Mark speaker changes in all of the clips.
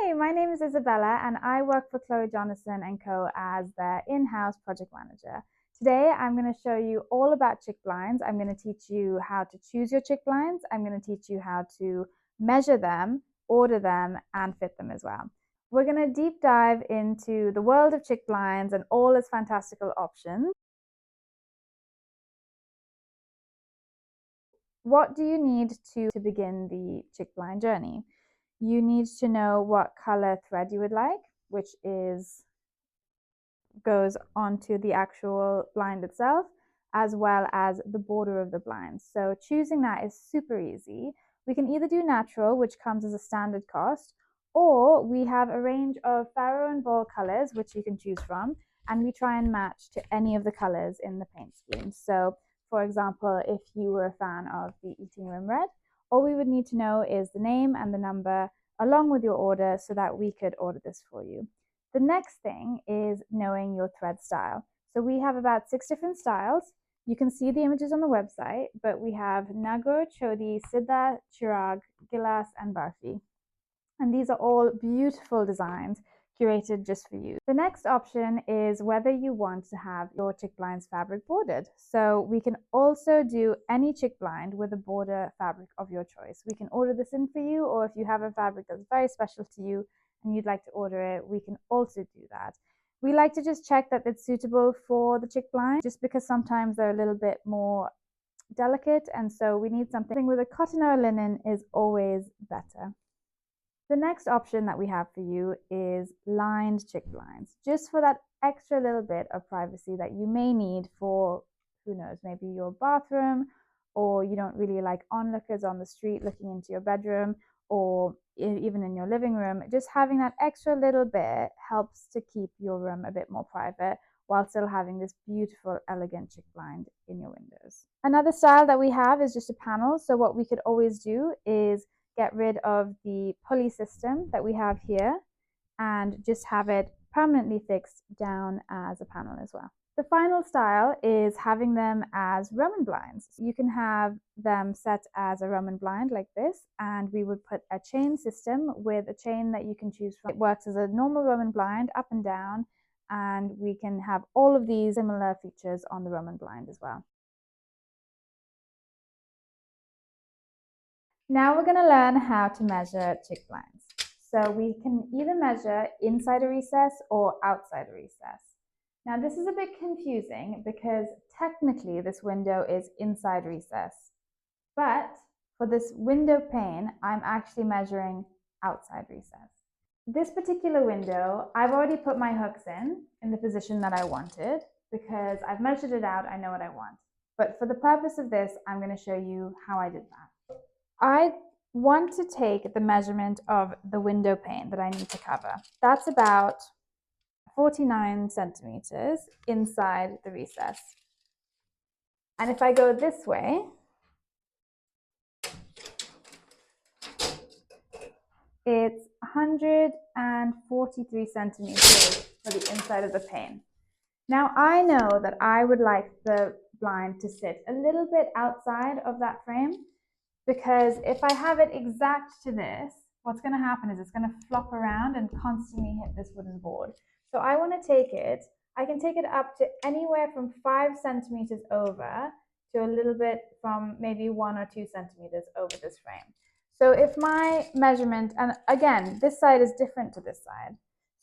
Speaker 1: Hi, my name is Isabella and I work for Chloe Jonathan & Co. as their in-house project manager. Today, I'm going to show you all about Chik Blinds. I'm going to teach you how to choose your Chik Blinds. I'm going to teach you how to measure them, order them, and fit them as well. We're going to deep dive into the world of Chik Blinds and all its fantastical options. What do you need to begin the Chik Blind journey? You need to know what color thread you would like, which goes onto the actual blind itself, as well as the border of the blind. So choosing that is super easy. We can either do natural, which comes as a standard cost, or we have a range of Farrow Ball colors, which you can choose from, and we try and match to any of the colors in the paint scheme. So for example, if you were a fan of the Eating Room Red, all we would need to know is the name and the number along with your order so that we could order this for you. The next thing is knowing your thread style. So we have about 6 different styles. You can see the images on the website, but we have Nagur, Chodi, Siddha, Chirag, Gilas, and Barfi. And these are all beautiful designs curated just for you. The next option is whether you want to have your Chik Blinds fabric bordered. So we can also do any Chik Blind with a border fabric of your choice. We can order this in for you, or if you have a fabric that's very special to you and you'd like to order it, we can also do that. We like to just check that it's suitable for the Chik Blind, just because sometimes they're a little bit more delicate, and so we need something with a cotton or a linen is always better. The next option that we have for you is lined Chik Blinds, just for that extra little bit of privacy that you may need for, who knows, maybe your bathroom, or you don't really like onlookers on the street looking into your bedroom, or even in your living room. Just having that extra little bit helps to keep your room a bit more private while still having this beautiful, elegant Chik Blind in your windows. Another style that we have is just a panel. So what we could always do is get rid of the pulley system that we have here and just have it permanently fixed down as a panel as well. The final style is having them as Roman blinds. So you can have them set as a Roman blind like this, and we would put a chain system with a chain that you can choose from. It works as a normal Roman blind up and down, and we can have all of these similar features on the Roman blind as well. Now we're going to learn how to measure Chik Blinds. So we can either measure inside a recess or outside a recess. Now this is a bit confusing because technically this window is inside recess, but for this window pane, I'm actually measuring outside recess. This particular window, I've already put my hooks in the position that I wanted because I've measured it out, I know what I want. But for the purpose of this, I'm going to show you how I did that. I want to take the measurement of the window pane that I need to cover. That's about 49 centimeters inside the recess. And if I go this way, it's 143 centimeters for the inside of the pane. Now I know that I would like the blind to sit a little bit outside of that frame, because if I have it exact to this, what's going to happen is it's going to flop around and constantly hit this wooden board. So I want to take it, I can take it up to anywhere from 5 centimeters over to a little bit from maybe 1 or 2 centimeters over this frame. So if my measurement, and again, this side is different to this side.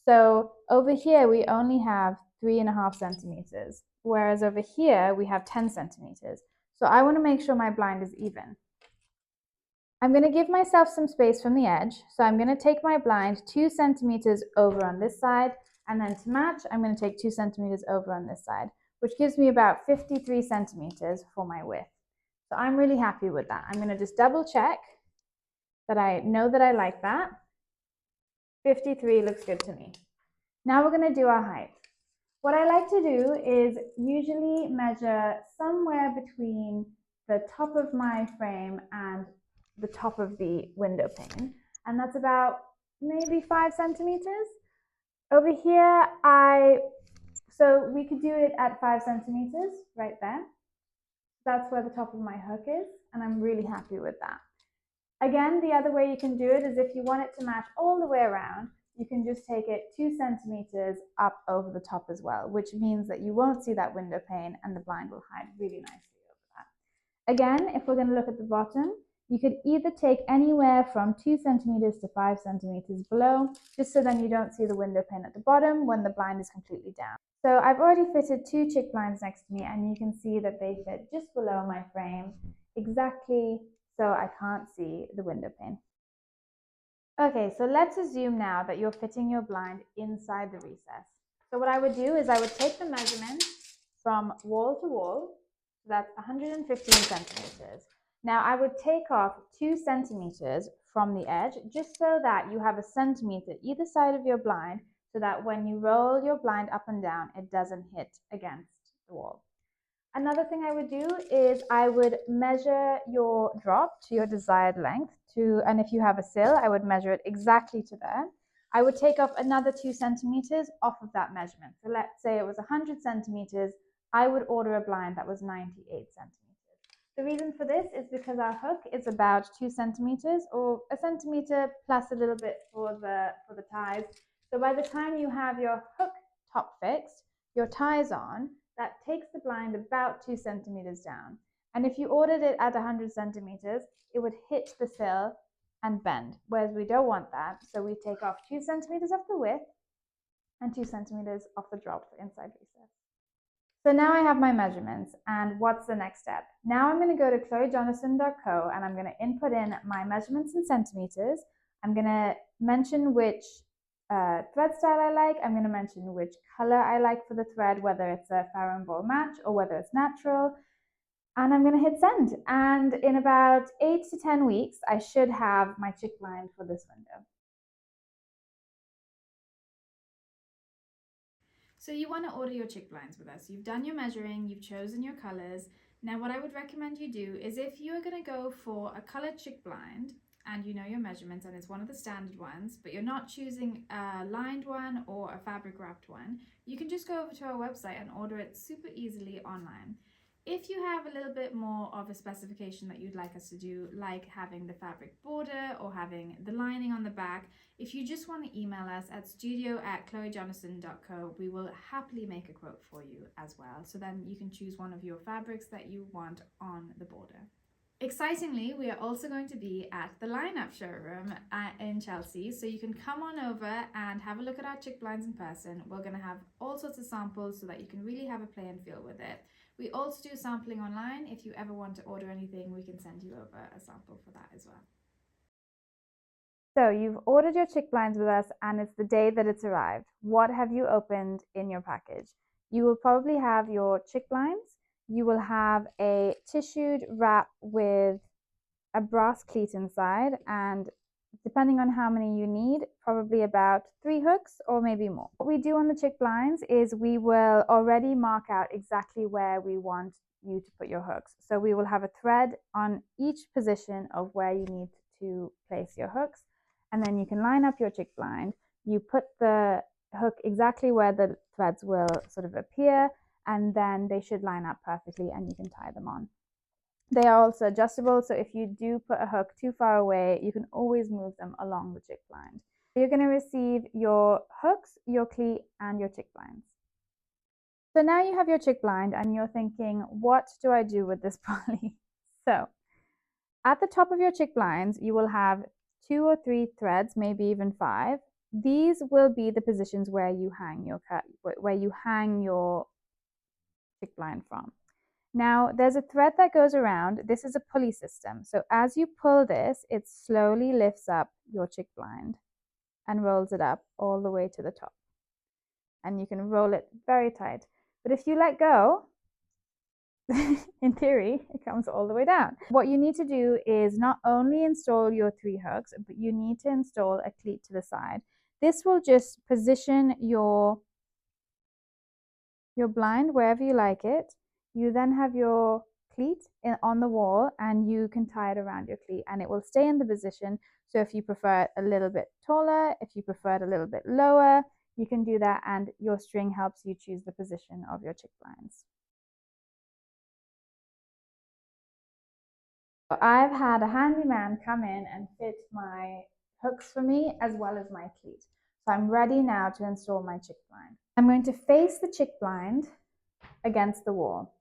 Speaker 1: So over here, we only have 3.5 centimeters, whereas over here, we have 10 centimeters. So I want to make sure my blind is even. I'm going to give myself some space from the edge. So I'm going to take my blind 2 centimeters over on this side, and then to match, I'm going to take 2 centimeters over on this side, which gives me about 53 centimeters for my width. So I'm really happy with that. I'm going to just double check that I know that I like that. 53 looks good to me. Now we're going to do our height. What I like to do is usually measure somewhere between the top of my frame and the top of the window pane, and that's about maybe 5 centimeters. Over here, so we could do it at 5 centimeters right there. That's where the top of my hook is, and I'm really happy with that. Again, the other way you can do it is if you want it to match all the way around, you can just take it 2 centimeters up over the top as well, which means that you won't see that window pane and the blind will hide really nicely over that. Again, if we're going to look at the bottom, you could either take anywhere from 2 centimeters to 5 centimeters below, just so then you don't see the window pane at the bottom when the blind is completely down. So I've already fitted 2 chick blinds next to me, and you can see that they fit just below my frame exactly, so I can't see the window pane. Okay, so let's assume now that you're fitting your blind inside the recess. So what I would do is I would take the measurement from wall to wall, so that's 115 centimeters. Now I would take off 2 centimeters from the edge, just so that you have a centimeter either side of your blind, so that when you roll your blind up and down, it doesn't hit against the wall. Another thing I would do is I would measure your drop to your desired length and if you have a sill, I would measure it exactly to there. I would take off another 2 centimeters off of that measurement. So let's say it was 100 centimeters, I would order a blind that was 98 centimeters. The reason for this is because our hook is about 2 centimeters or a centimeter plus a little bit for the ties. So by the time you have your hook top fixed, your ties on, that takes the blind about 2 centimeters down. And if you ordered it at 100 centimeters, it would hit the sill and bend, whereas we don't want that. So we take off 2 centimeters off the width and 2 centimeters off the drop for inside recess. So now I have my measurements, and what's the next step? Now I'm going to go to chloejonathan.co and I'm going to input in my measurements in centimeters. I'm going to mention which thread style I like. I'm going to mention which color I like for the thread, whether it's a Farrow Ball match or whether it's natural. And I'm going to hit send. And in about 8 to 10 weeks, I should have my chick blind for this window. So you want to order your chick blinds with us. You've done your measuring, you've chosen your colors. Now what I would recommend you do is if you're going to go for a colored chick blind and you know your measurements and it's one of the standard ones, but you're not choosing a lined one or a fabric wrapped one, you can just go over to our website and order it super easily online. If you have a little bit more of a specification that you'd like us to do, like having the fabric border or having the lining on the back, if you just want to email us at studio@chloejonathan.co, we will happily make a quote for you as well. So then you can choose one of your fabrics that you want on the border. Excitingly, we are also going to be at the Lineup showroom in Chelsea, so you can come on over and have a look at our chick blinds in person. We're going to have all sorts of samples so that you can really have a play and feel with it. We also do sampling online. If you ever want to order anything, we can send you over a sample for that as well. So you've ordered your chick blinds with us and it's the day that it's arrived. What have you opened in your package? You will probably have your chick blinds. You will have a tissued wrap with a brass cleat inside, and depending on how many you need, probably about 3 hooks or maybe more. What we do on the chick blinds is we will already mark out exactly where we want you to put your hooks. So we will have a thread on each position of where you need to place your hooks, and then you can line up your chick blind. You put the hook exactly where the threads will sort of appear, and then they should line up perfectly and you can tie them on. They are also adjustable, so if you do put a hook too far away, you can always move them along the chick blind. You're going to receive your hooks, your cleat, and your chick blinds. So now you have your chick blind and you're thinking, what do I do with this pulley? So at the top of your chick blinds, you will have 2 or 3 threads, maybe even 5. These will be the positions where you hang your chick blind from. Now there's a thread that goes around. This is a pulley system. So as you pull this, it slowly lifts up your chick blind and rolls it up all the way to the top. And you can roll it very tight. But if you let go, in theory, it comes all the way down. What you need to do is not only install your 3 hooks, but you need to install a cleat to the side. This will just position your blind wherever you like it. You then have your cleat on the wall and you can tie it around your cleat and it will stay in the position. So if you prefer it a little bit taller, if you prefer it a little bit lower, you can do that, and your string helps you choose the position of your chick blinds. I've had a handyman come in and fit my hooks for me as well as my cleat. So I'm ready now to install my chick blind. I'm going to face the chick blind against the wall.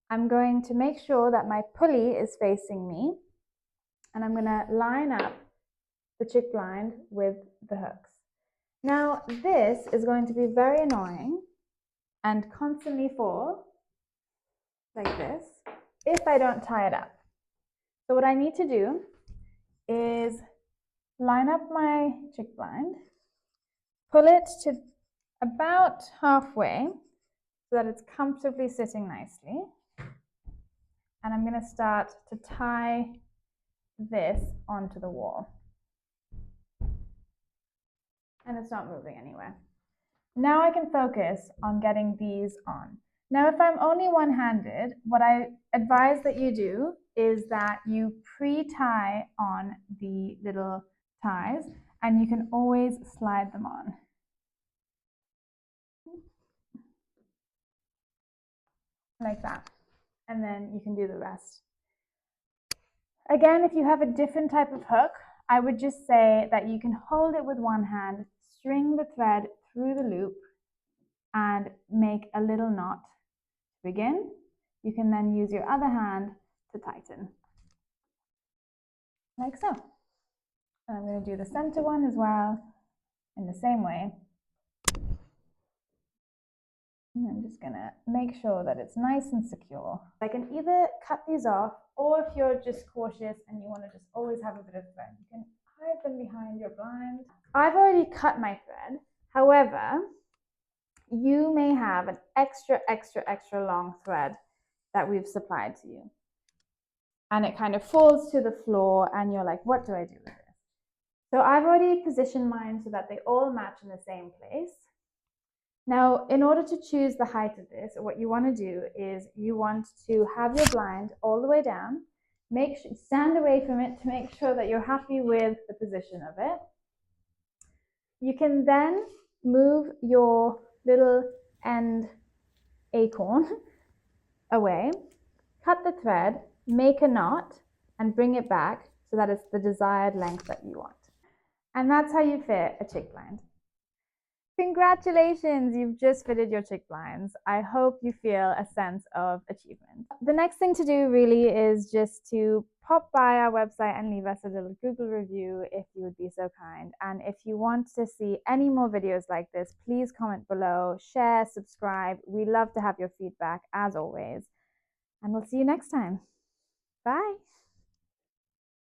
Speaker 1: I'm going to make sure that my pulley is facing me, and I'm going to line up the chick blind with the hooks. Now, this is going to be very annoying and constantly fall like this if I don't tie it up. So what I need to do is line up my chick blind, pull it to about halfway so that it's comfortably sitting nicely. And I'm going to start to tie this onto the wall. And it's not moving anywhere. Now I can focus on getting these on. Now, if I'm only one-handed, what I advise that you do is that you pre-tie on the little ties, and you can always slide them on. Like that. And then you can do the rest. Again, if you have a different type of hook, I would just say that you can hold it with one hand, string the thread through the loop, and make a little knot to begin. You can then use your other hand to tighten, like so. And I'm going to do the center one as well in the same way. And I'm just going to make sure that it's nice and secure. I can either cut these off, or if you're just cautious and you want to just always have a bit of thread, you can hide them behind your blind. I've already cut my thread. However, you may have an extra long thread that we've supplied to you. And it kind of falls to the floor and you're like, what do I do with this? So I've already positioned mine so that they all match in the same place. Now, in order to choose the height of this, what you want to do is you want to have your blind all the way down. Stand away from it to make sure that you're happy with the position of it. You can then move your little end acorn away, cut the thread, make a knot, and bring it back so that it's the desired length that you want. And that's how you fit a chick blind. Congratulations, you've just fitted your chick blinds. I hope you feel a sense of achievement. The next thing to do really is just to pop by our website and leave us a little Google review if you would be so kind. And if you want to see any more videos like this, please comment below, share, subscribe. We love to have your feedback as always. And we'll see you next time. Bye.